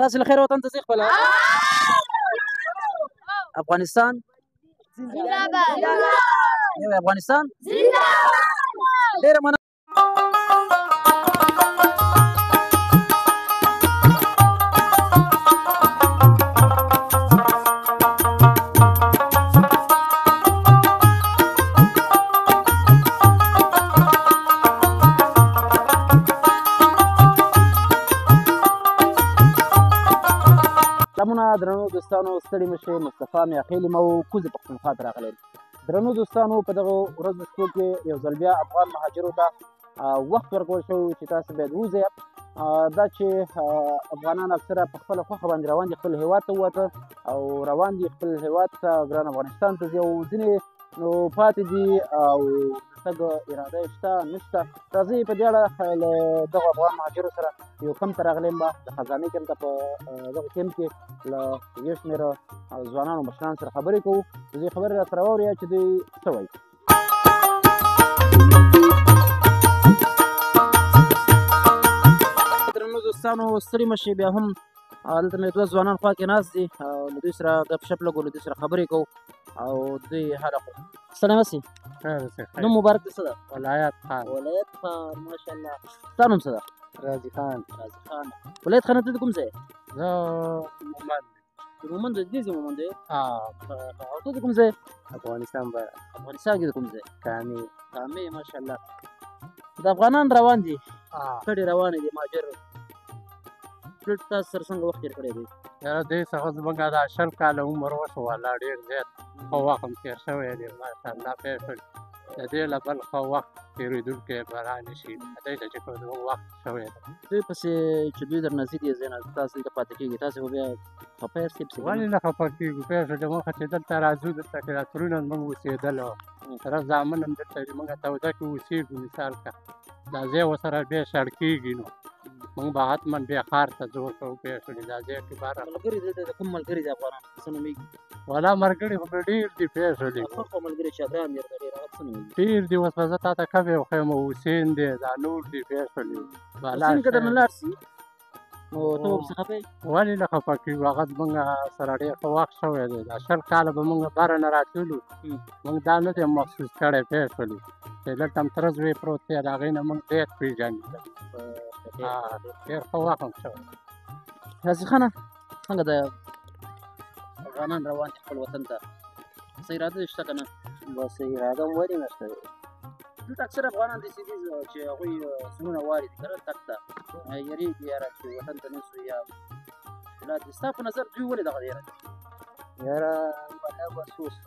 تاسو له خیر وطن ته ځئ خپله افغانستان نوی افغانستان ډېره مننه. سلامونه درنو دوستانو، ستړي مه شئ. مصطفی میاخیل یم او کوزې پښتونخوا ته راغلی یم. درنو دوستانو، په دغه ورځو شپو کې یو ځل بیا افغان مهاجرو ته وخت ورکول شوی چې تاسو باید ووځئ. دا چې افغانان اکثره په خپله خوښه باندې روان دي، خپل هېواد ته ووته او روان دي خپل هېواد ته ګران افغانستان ته ځي، او ځینې نو پاتې دي او د تګ اراده یې شته نشته. راځئ په دې اړه له دغو افغان مهاجرو سره یو کمپ ته راغلی یم، د خزانې کمپ ته. په دغه کمپ کې له یو شمېره ځوانانو مشرانو سره خبرې کوو. د دوی خبرې را سره واورئ چې دوی څه وایي. درنو دوستانو، ستړي مه شئ. بیا هم دلته مې دوه ځوانان خوا کې ناست دي، له دوی سره ګپ شپ لګو، له دوی سره خبرې کوو او دوی حال اخلو. سلام وسي، نوم مبارک دی څه ده؟ ولایت خان. ولایت خان، ماشاءالله. ستا نوم څه ده؟ رازي خان. رازي خان. ولایت خان ته د کوم ځای؟ زه مومند. د مومند د دې ځای مومند دی؟ او ته د کوم ځای؟ افغانستان بره. افغانستان کې د کوم ځای؟ کامې. کامې، ماشاءالله. د افغانان روان دي، کډې روانې دي، مهاجر. پلټ تاسو سره څنګه وخت تېر کړی دی؟ یاره دې څخه زموږ دا 20 کاله عمر وشو، والا ډېر زیات ښه وخت هم تېر شوی دی، ماشاءالله. پوه شول د دې له بل ښه وخت تېرېدونکی به را نه شي، دی ته چې کوم وخت شوی دی. دوی پسې چې دوی درنه ځي دي ځای نه، تاسو دلته پاتې کېږي، تاسې به بیا خفه یاستې پسې؟ ولې نه خفه کېږو؟ پوه شولې موږ چې دلته راځو، دلته کې راتلونه زموږ اوسېدل سره زامن هم دلته دي، موږ توده کې اوسېږو. مثال که دا ځای ورسره بیا شړ کېږي نو موږ به حتما بیا ښار ته ځو کوو. پوه شولې دا ځای کې باره ملګري دلته د کوم ملګري دي افغانانو څه نومېږي؟ والا ملګري خو مې ډېر دي. پوه شولې خوښ ملګري چې ګران دي درته ډېر، هغه څه نومېږي؟ ډېر دي. اوس به زه تا ته کوم یو ښیم، حسین دی، دا نور دي. پوه شولې حسین که درنه لاړ شي نو ته به پسې خفه یې؟ ولې نه خفه کېږو؟ هغه زموږ سره ډېر ښه وخت شوی دی. دا 20 کاله به موږ بره نه راتللو، موږ دا نه دی محسوس کړی. پوه شولې چې دلته هم تره زوی پروت دی، د هغې نه موږ ډېر پېژنو. ډېر ښه وخت هم شوی. رازي خانه، څنګه د افغانان روان دي خپل وطن ته، څه اراده دې شته که نه؟ بس اراده هم ولې نشته دی. دلته اکثره افغانان داسې دي چې هغوی زړونه واري دي که نه تګ ته، یېرېږي یاره چې وطن ته نه ځو یا ولاد دي. ستا په نظر دوی ولې دغه یاره دي؟ یاره والا بس اوس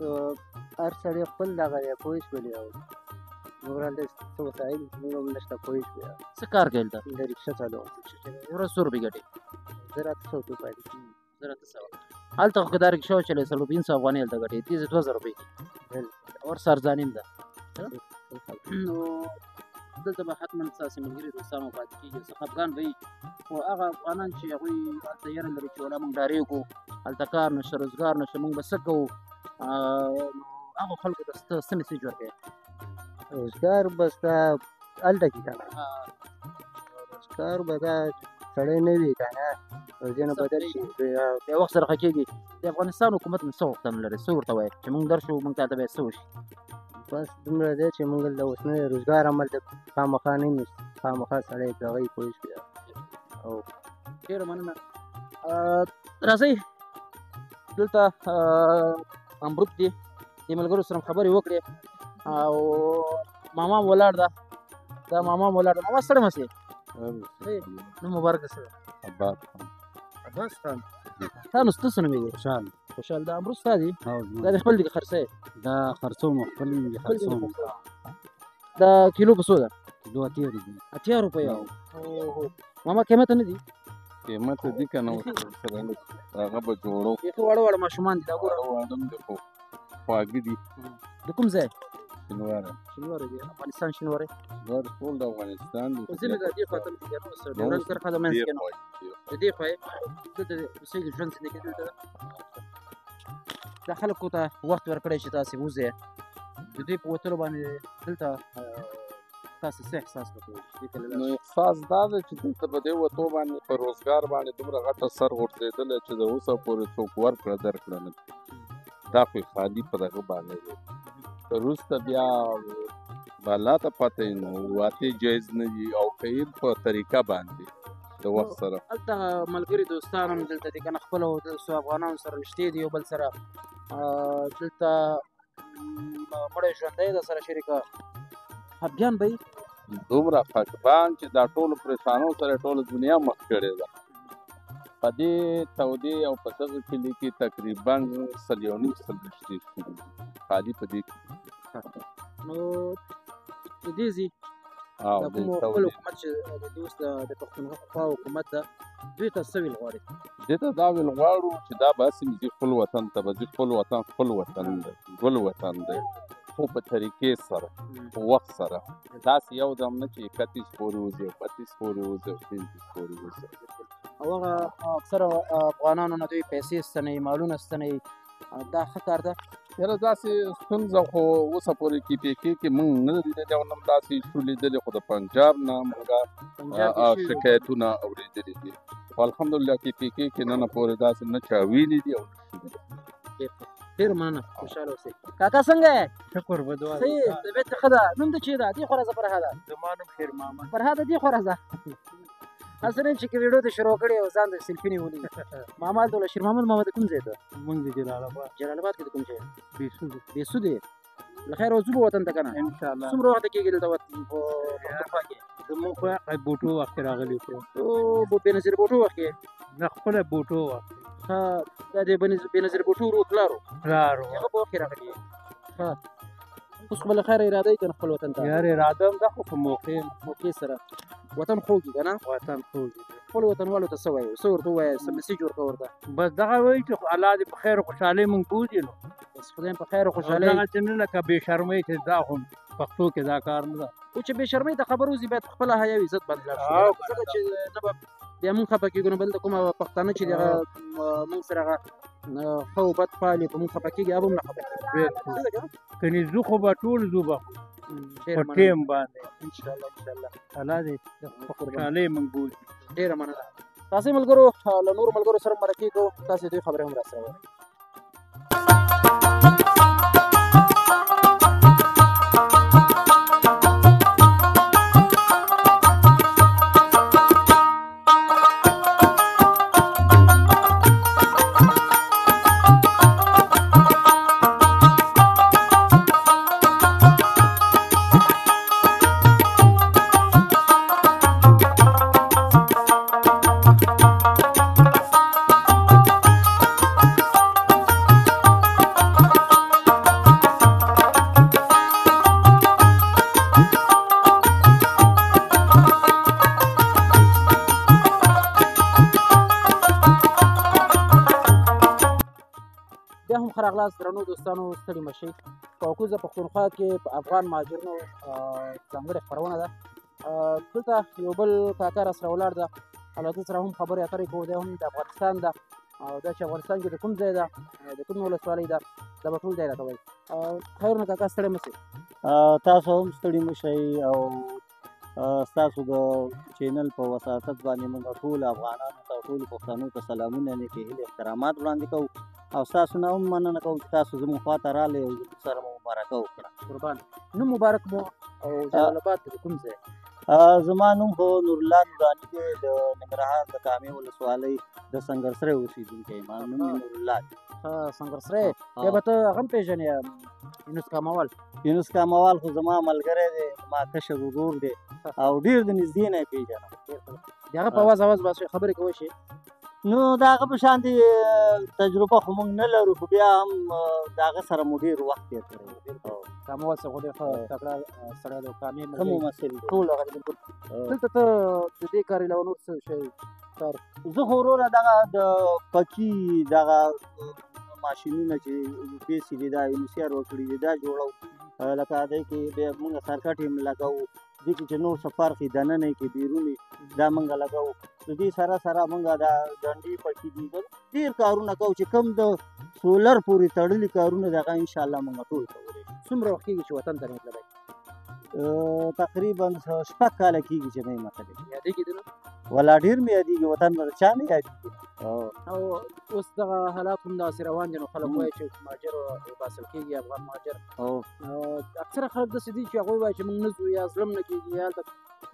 هر سړی خپل دغه دی، پوه شولې. او موږ هلته څه وسایل موږ هم نشته، پوه شوې. څه کار کوې هلته؟ د رکشه چلوم. ورځ څو روپۍ ګټې؟ 1800 روپۍ. 1800. هلته خو که دا رکشه وچلوې 350 افغانۍ هلته ګټې، دې 2000 روپۍ دي. ورس ارزاني هم ده. نو دلته به حتما ستاسې ملګري دوستان به پاتې کېږي، څه خفګان به وي. خو هغه افغانان چې هغوی هلته یره لري چې ولا موږ ډارېږو، هلته کار نشته، روزګار نشته، موږ به څه کوو؟ هغو خلکو ته ته څه میسېج ورکوې؟ روزګار بس دا هلته کې که نه، روزګار به دا سړی نه وي که نه، ورځې نه بدل شي. بیا وخت سره ښه کېږي. د افغانستان حکومت نه څه غوښتنه لري؟ څه ورته وایي چې موږ درشو، موږ ته هلته باید څه وشي؟ بس دومره دی چې موږ دلته اوس نه روزګار هملته خامخا نه وي، خامخا سړی په هغه یې پوه شوې. او ډېره مننه. راځئ دلته امرود دی، دې ملګرو سره خبرې وکړې او ماما هم ولاړ ده. دا ماما هم ولاړ ده. ماما ستړی مه شې. نوم مبارک څه ده؟ عباس خان. عباس خان. تا نو ته څه نومېږي؟ خوشحال. خوشحال. دا امرود ستا دي؟ دا د خپل دي که خرڅه یې؟ دا خرڅوم، خپل دي خرڅوم. دا کیلو په څو ده؟ کیلو 80 روپۍ. 80 روپۍ. ماما قیمته نه دي؟ قیمته دي که نه، هغه به جوړو. بیخي واړه واړه ماشومان دي. دا ګوره واړه هم دي خو خواږه دي. د کوم ځای؟ شینواری. شینواری دی، افغانستان شینواری. دا ټول د افغانستان دي. خو ځینې د دې خوا ته دي، ډیورنډ کرښه د منځ کې نه، د دې خوا یې دلته اوسېږي، ژوند زندګي دلته ده. دا خلکو ته وخت ورکړی چې تاسې وځئ، د دوی په وتلو باندې دلته تاسو څه احساس وکړئ دې ته له نو لاسه؟ احساس دا دی چې دلته په دې وتو باندې په روزګار باندې دومره غټه سر غورځېدلی چې د اوسه پورې څوک ورکړه درکړه نه کړي. دا خو یې خالي په دغه باندې دی. وروسته بیا الله ته پته وي نو واقع جایز نه دي او که په طریقه باندې د وخت سره. هلته ملګري دوستان هم دلته دي که نه خپلو څو افغانانو سره رشتې دي یو بل سره دلته مړی ژوندی ده سره شریکه خفګان به وي دومره خشبان چې دا ټولو پریشانو سره ټوله دنیا مخ کړې ده. په دې تودې او په دغه کلي کې تقریبا 1.5 رشتې شوي دي خالي په دې کې. نو د دې ځي او د د کومو خپل تودې حکومت چې د دې اوس د پښتونخوا حکومت ده دوی ته څه ویل غواړي؟ دې ته دا ویل غواړو چې دا به هسې ځي خپل وطن ته به ځي. خپل وطن خپل وطن دی، ګل وطن دی، خو په طریقې سره په وخت سره. داسې یو دم نه چې 31 پورې وځي او 32 پورې وځي او 33 پورې وځي. او هغه اکثره افغانانو نه دوی پیسې ستنوي مالونه ستنوي دا ښه کار ده؟ یاره داسې ستونزه خو اوسه پورې KPK کې موږ نه ده لیدلې او نه هم داسې ایشو لیدلې، خو د پنجاب نه موږ شکایتونه اورېدلي دي. خو الحمدلله KPK کې نن پورې داسې نه چا ویلي دي او نه شوي دي. ډېره مننه خوشحاله اوسئ. کاکا څنګه یې؟ شکر به دعا صحیح طبیعت دې ښه ده؟ نوم دې چی ده؟ دې خوا راځه فرهاده. زما نوم خیر محمد. فرهاده دې خوا راځه. هسې نه چې ویډیو دې شروع کړې او ځان دې سیلفي نیولې. محمد دولت شیر محمد محمد کوم ځای ته؟ موږ د جلال آباد جلال آباد کې د کوم ځای؟ بیسود بېسودې. له خیره اوس ځو به وطن ته که نه؟ انشاءالله. څومره وخته کېږي دلته په پښتونخوا کې؟ زموږ خو بوټو وخت کې راغلي وو. بېنظیر بوټو وخت کې؟ نه خپله بوټو وخت ښه دا د بېنظیر بوټو ورو پلار و پلار و. هغه په وخت کې راغلي یې. ښه اوس خو به له خیره اراده یې که نه خپل وطن ته؟ یار اراده هم ده خو په موقع سره وطن خوږ وي که نه؟ وطن خوږ دي. خپلو وطنوالو ته څه وایو؟ څه ورته ووایه؟ څه میسیج ورکړه ورته؟ بس دغه وایي چې الله دې په خیر او خوشحالۍ موږ بوځي نو بس خدای په خیر او خوشحالۍ. دغه چې نه لکه بې شرمۍ چې دا خو پښتو کې دا کار نه ده. خو چې بې شرمۍ ته خبر وځي باید خپله حیا او عزت باندې لاړ شو ځکه چې نه به بیا موږ خفه کېږو نو بل د کومه پښتانه چې دغه موږ سره هغه ښه او بد پالي په موږ خفه کېږي هغه به هم نه خفه کېږي. کنې ځو خو به ټول ځو به ډېره په مننه ټیم باندې انشاءالله انشاءالله. الله دې په خوشحالۍ موږ بوځي. ډېره مننه. تاسې ملګرو له نورو ملګرو سره مرکې کوو تاسې دوی خبرې هم راسره وایئ. بیا هم ښه راغلاست درنو دوستانو ستړي مه شئ. په اوکوزه پښتونخوا کې په افغان مهاجرینو ځانګړې خپرونه ده. دلته یو بل کاکا راسره ولاړ ده او له ده سره هم خبرې اترې کوو. دی هم د افغانستان ده او دا چې افغانستان کې د کوم ځای ده د کومې ولسوالۍ ده دا به ټول دی راته وایي. خیر نو کاکا ستړی مه شئ. تاسو هم ستړي مه شئ او ستاسو د چینل په وساطت باندې موږ ټول افغانانو ته ټولو پښتنو ته سلامونه نیکې هیلې احترامات وړاندې کوو او ستاسو نه هم مننه کوو چې تاسو زموږ خواته راغلئ او زموږ سره مو مبارکه وکړه. قربان نوم مبارک مو او جلال آباد کې د کوم ځای؟ زما نوم خو نورالله نوراني دی د ننګرهار د کامې ولسوالۍ د سنګرسری اوسېدونکی یم. نوم مې نورالله دی. سنګرسری بیا به ته هغه هم پېژنې یونس کاموال؟ یونس کاموال خو زما ملګری دی زما کشر ورور دی او ډېر د نږدې نه یې پېژنم. د هغه په اواز به خبرې کوی شي؟ نو د هغه په شانتې تجربه خو موږ نه لرو خو بیا هم د هغه سره مو ډېر وخت تېر کړی. کاموال صاحب خو ډېر ښه تکړه سړی دی او کامې ښه ممثل دی. ټول هغه بالکل. دلته ته د دې کار علاوه نور څه شی کار؟ زه خو وروره دغه د پکي دغه ماشینونه چې پیسې دي دا انسیار وکړي دي دا جوړو لکه دی کې بیا موږ سرکټ یې لګوو دې کې چې نور څه فرق یې دننه یې کې بیرونې دا موږ لګوو. د دې سره سره موږ دا ډنډې پکي دي ډېر کارونه کوو چې کوم د سولر پورې تړلي کارونه دغه انشاءالله موږ ټول کولی شو. څومره وخت کېږي چې وطن ته راتللی؟ تقریبا 6 کاله کېږي چې نه یم تللی. یادېږي دې نه؟ ولا ډېر مې یادېږي، وطن مې د چا نه یادېږي. او اوس دغه حالات هم داسې روان دي، نو خلک وایي چې مهاجر وباسل کېږي، افغان مهاجر. اکثره خلک داسې دي چې هغوی وایي چې موږ نه ځو، یا زړه نه کېږي، یا هلته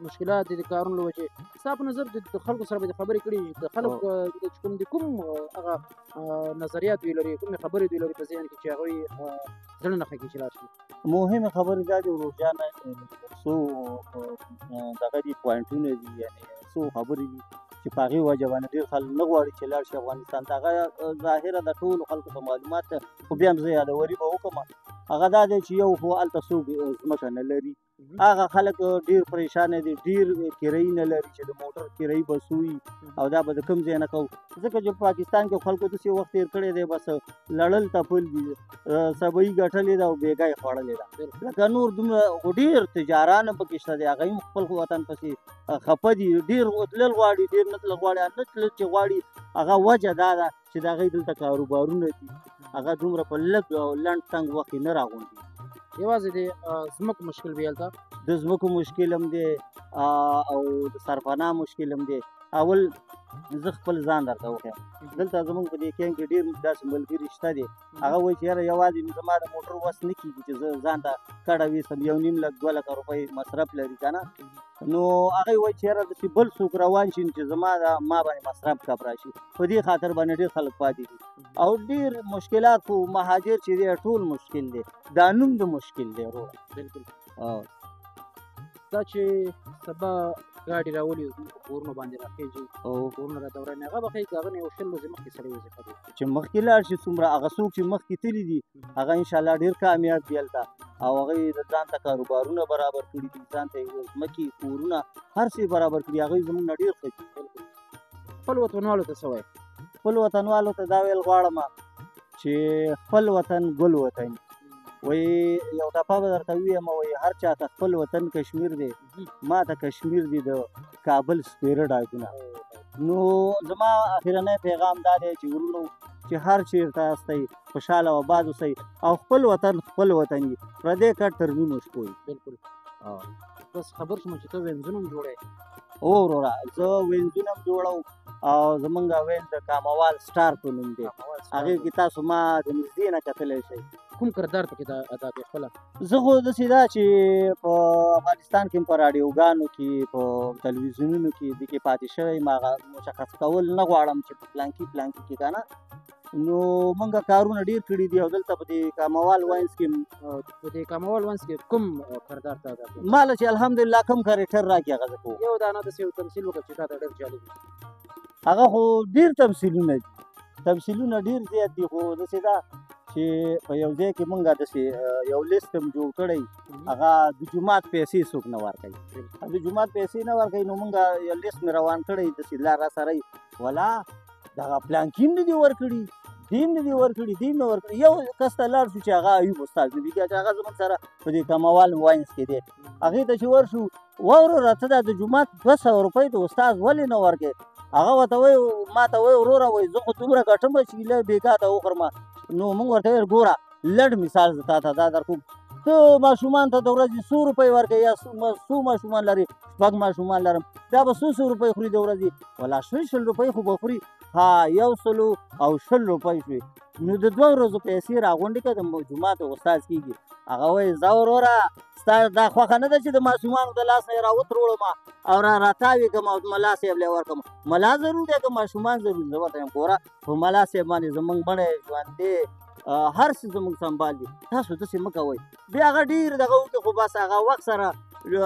مشکلات دي د کارونو له وجې. ستا په نظر د خلکو سره به دې خبرې کړي، د خلک چې کوم دي، کوم هغه نظریات دوی لري، کومې خبرې دوی لري په ذهن کې چې هغوی زړه نه ښه کړي چې لاړ شي؟ مهمې خبرې دا دي ورور جانه، څو دغه دي پوینټونه دي، یعنې څو خبرې دي چې په هغې وجه باندې ډېر خلک نه غواړي چې لاړ شي افغانستان ته. هغه ظاهره د ټولو خلکو ته معلومات ده، خو بیا هم زه یادوري به وکړم. هغه دا دی چې یو خو هلته څوک ځمکه نه لري، هغه خلک ډېر پریشانه دي، ډېر کرایي نه لري چې د موټر کرایي به څو وي، او دا به د کوم ځای نه کوو، ځکه چې پاکستان کې خلکو داسې وخت تېر کړی دی، بس لړل تپل دي، سبوي ګټلې ده او بېګا یې خوړلې ده. لکه نور دومره خو ډېر تجاران هم پکې شته دي، هغوی هم خپل وطن پسې خفه دي، ډېر تلل غواړي، ډېر نه تلل غواړي. نه تلل چې غواړي هغه وجه دا ده چې د هغوی دلته کاروبارونه دي، هغه دومره په لږ او لنډ تنګ وخت کې نه راغونډي. یوازې د ځمکو مشکل وي هلته؟ د ځمکو مشکل هم دی او د سرپناه مشکل هم دی. اول زه خپل ځان درته وښیم، دلته زموږ په دې کیمپ کې ډېر داسې ملګري شته دي، هغه وایي چې یاره یوازې زما د موټر وس نه کېږي چې زه ځان ته کډه ویستم، 1.5 لک 2 لکه روپۍ مصرف لري که نه، نو هغوی وایي چې یاره داسې بل څوک روان شي چې زما ما باندې مصرف کم راشي، په دې خاطر باندې ډېر خلک پاتې دي. او ډېر مشکلات خو مهاجر چې دی ټول مشکل دی، دا نوم د مشکل دی وروره. بلکل. دا چې سبا ګاډي راولي کورونو باندې راخېږي او کورونه را دوراني، هغه به ښایي که هغه نه یو 100 ورځې مخکې سړی وظیفه دی چې مخکې لاړ شي، څومره هغه څوک چې مخکې تللي دي هغه انشاءالله ډېر کامیاب دي هلته، او هغوی ځان ته کاروبارونه برابر کړي دي، ځان ته یې ځمکې کورونه هر څه برابر کړي، هغوی زموږ نه ډېر ښه دي. خپل وطنوالو ته څه وایي؟ خپل وطنوالو ته دا ویل غواړم چې خپل وطن ګل وطن، وایي یو ټپه به درته ووایم، وایي هر چا ته خپل وطن کشمیر دی، ما ته کشمیر دی د کابل سپېره ډاګونه. نو زما اخرنی پیغام دا دی چې ورونو چې هر چېرته هستئ خوشحاله او آباد اوسئ، او خپل وطن خپل وطن وي، پردی کټ تر نیمو شپو وي. بلکل. بس خبر شوم چې ته وینځونه هم جوړی؟ او وروره زه وینځونه هم جوړوم، او زمونږ وینځ د کاموال سټار په نوم دی، هغې کې تاسو ما د نږدې نه کتلی شئ. کوم کردار پکې ادا کوي خپله؟ زه خو داسې ده چې په افغانستان کې په راډیوګانو کې په تلویزیونونو کې د کې پاتې شوی یم، هغه مشخص کول نه غواړم چې په پلانکي کې که نه، نو موږ کارونه ډېر کړي دي، او دلته په دې کاموال وینز کې کوم کردار ته ادا کوي؟ ماله چې الحمدلله کوم کریکټر راکړي هغه زه کوم. یو دانه داسې یو تمثیل وکړه چې تا ته ډېر جالب وي. هغه خو ډېر تمثیلونه دي، تمثیلونه ډېر زیات دي، خو داسې ده چې په یو ځای کې مونږ داسې یو لیست هم جوړ کړی، هغه د جومات پیسې څوک نه ورکوي، د جومات پیسې نه ورکوي، نو مونږ یو لیست مې روان کړی داسې لا را سره ولا دغه پلانکي هم نه دي ورکړي، دې هم نه دي ورکړي، دې هم نه ورکړي. یو کس ته لاړ شو چې هغه ایوب استاد نبي چې هغه زموږ سره په دې کاموال واینس کې دی، هغې ته چې ورشو وروره ته دا د جومات 200 روپۍ ته استاد ولې نه ورکوې؟ هغه ورته وایي ما ته وایي وروره وایي زه خو دومره ګټم چې لږ بېګا ته وخورم. نو موږ ورته ویل ګوره لږ مثال زه تا ته دا در کوم، ته ماشومان ته د ورځې 100 روپۍ ورکوې، یا څو ماشومان لري؟ 6 ماشومان لرم، دا به 100 روپۍ خوري د ورځې؟ ولا 100 روپۍ خو به خوري، ها 120 روپۍ شوې، نو د 2 ورځو پیسې راغونډې کړه د جومات استاد کېږي. هغه وایي ځه وروره ستا دا خوښه نه ده چې د ماشومانو د لاس نه یې راوتروړم او راتاوې کړم او ملا صاحب له یې ورکړم؟ ملا ضرور دی که ماشومان ضرور دی؟ زه ورته یم ګوره په ملا صاحب باندې زموږ مړی ژوند دی، هر څه زموږ سنبال دي، تاسو داسې مه کوئ. بیا هغه ډېر دغه وکړي، خو بس هغه وخت سره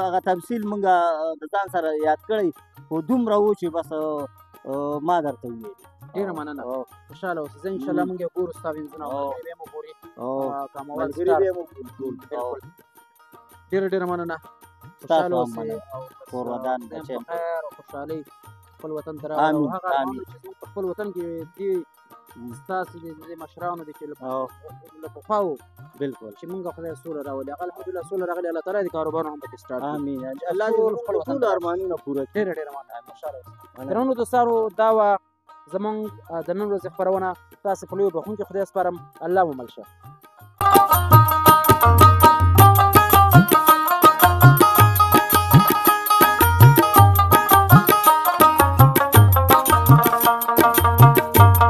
هغه تمثیل موږ د ځان سره یاد کړی، خو دومره و چې بس ما درته وویل. ډېره مننه، خوشحاله اوسئ. زه انشاءالله موږ یې ګورو، ستا وینځونه او ملګري به یې وګوري، کاموال سټار. ډېره مننه، خوشحاله اوسئ او کور ودان په خیر او خوشحالۍ خپل وطن ته راوړئ. او هغه افغانان چې زموږ په خپل وطن کې دي ستاسې د مشرانو دي چې له پخوا وو، بلکل چې موږ خدای سوله راولي، هغه الحمدلله سوله راغلې، الله تعالی دې کاروبارونه هم پکې سټارټ کړي. امین، الله دې خپل ټول ارمانونه پوره کړي. ډېره مننه، خوشحاله اوسئ. درنو دوستانو دا وه زموږ د نن ورځې خپرونه، تاسې په لویو بخښونکي خدای سپارم، الله مو مل شه. ګټه